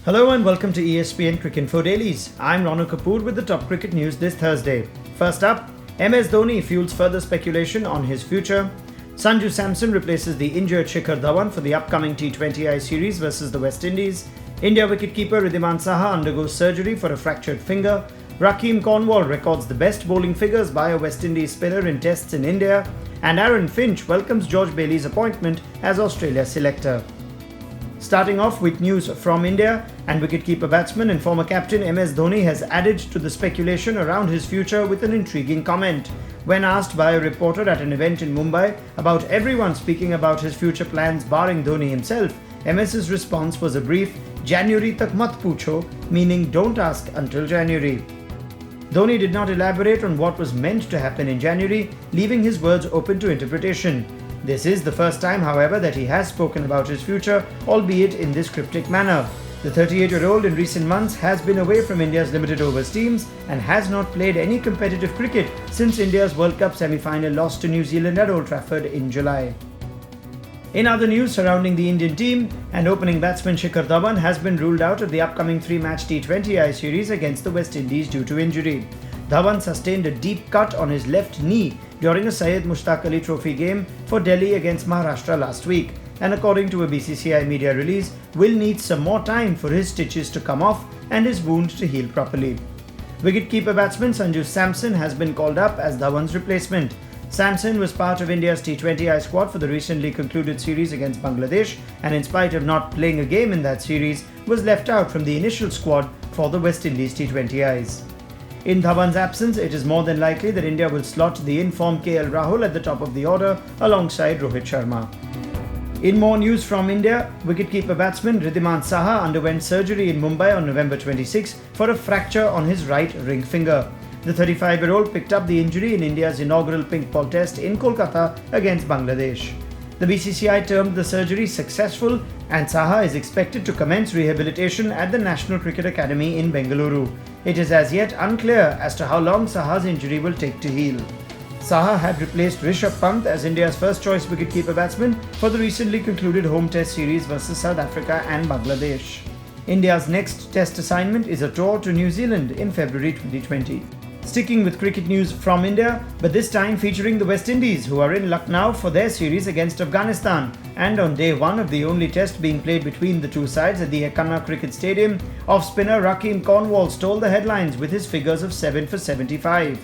Hello and welcome to ESPN Cricinfo Dailies. I'm Rovman Cornwall with the top cricket news this Thursday. First up, MS Dhoni fuels further speculation on his future. Sanju Samson replaces the injured Shekhar Dhawan for the upcoming T20I series versus the West Indies. India wicketkeeper Wriddhiman Saha undergoes surgery for a fractured finger. Rovman Cornwall records the best bowling figures by a West Indies spinner in tests in India. And Aaron Finch welcomes George Bailey's appointment as Australia selector. Starting off with news from India, and wicketkeeper batsman and former captain MS Dhoni has added to the speculation around his future with an intriguing comment. When asked by a reporter at an event in Mumbai about everyone speaking about his future plans barring Dhoni himself, MS's response was a brief "January tak mat poocho," meaning don't ask until January. Dhoni did not elaborate on what was meant to happen in January, leaving his words open to interpretation. This is the first time, however, that he has spoken about his future, albeit in this cryptic manner. The 38-year-old in recent months has been away from India's limited overs teams and has not played any competitive cricket since India's World Cup semi-final loss to New Zealand at Old Trafford in July. In other news surrounding the Indian team, and opening batsman Shekhar Dhawan has been ruled out of the upcoming 3-match T20I series against the West Indies due to injury. Dhawan sustained a deep cut on his left knee during a Syed Mushtaq Ali Trophy game for Delhi against Maharashtra last week, and according to a BCCI media release, will need some more time for his stitches to come off and his wound to heal properly. Wicketkeeper batsman Sanju Samson has been called up as Dhawan's replacement. Samson was part of India's T20I squad for the recently concluded series against Bangladesh, and in spite of not playing a game in that series, was left out from the initial squad for the West Indies T20Is. In Dhawan's absence, it is more than likely that India will slot the informed KL Rahul at the top of the order alongside Rohit Sharma. In more news from India, wicketkeeper batsman Wriddhiman Saha underwent surgery in Mumbai on November 26 for a fracture on his right ring finger. The 35-year-old picked up the injury in India's inaugural pink ball test in Kolkata against Bangladesh. The BCCI termed the surgery successful, and Saha is expected to commence rehabilitation at the National Cricket Academy in Bengaluru. It is as yet unclear as to how long Saha's injury will take to heal. Saha had replaced Rishabh Pant as India's first-choice wicketkeeper batsman for the recently concluded home test series versus South Africa and Bangladesh. India's next test assignment is a tour to New Zealand in February 2020. Sticking with cricket news from India, but this time featuring the West Indies, who are in Lucknow for their series against Afghanistan. And on day one of the only test being played between the two sides at the Ekana Cricket Stadium, off-spinner Rovman Cornwall stole the headlines with his figures of 7 for 75.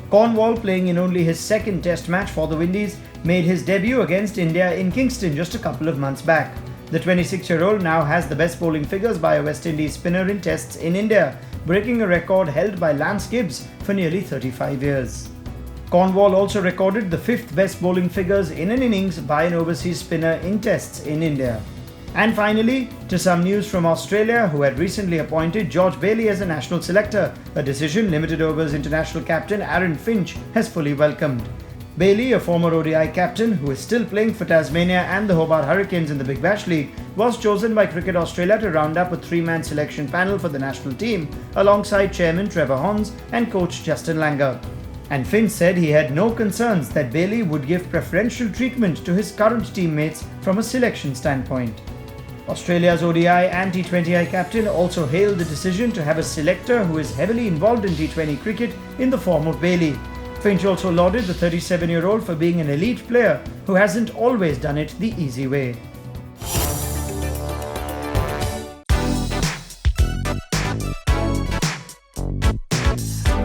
Cornwall, playing in only his second test match for the Windies, made his debut against India in Kingston just a couple of months back. The 26-year-old now has the best bowling figures by a West Indies spinner in tests in India, breaking a record held by Lance Gibbs for nearly 35 years. Cornwall also recorded the 5th best bowling figures in an innings by an overseas spinner in tests in India. And finally, to some news from Australia, who had recently appointed George Bailey as a national selector, a decision limited overs international captain Aaron Finch has fully welcomed. Bailey, a former ODI captain who is still playing for Tasmania and the Hobart Hurricanes in the Big Bash League, was chosen by Cricket Australia to round up a 3-man selection panel for the national team, alongside chairman Trevor Hons and coach Justin Langer. And Finch said he had no concerns that Bailey would give preferential treatment to his current teammates from a selection standpoint. Australia's ODI and T20I captain also hailed the decision to have a selector who is heavily involved in T20 cricket in the form of Bailey. Finch also lauded the 37-year-old for being an elite player who hasn't always done it the easy way.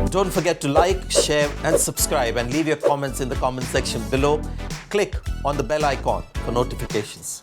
Don't forget to like, share and subscribe, and leave your comments in the comment section below. Click on the bell icon for notifications.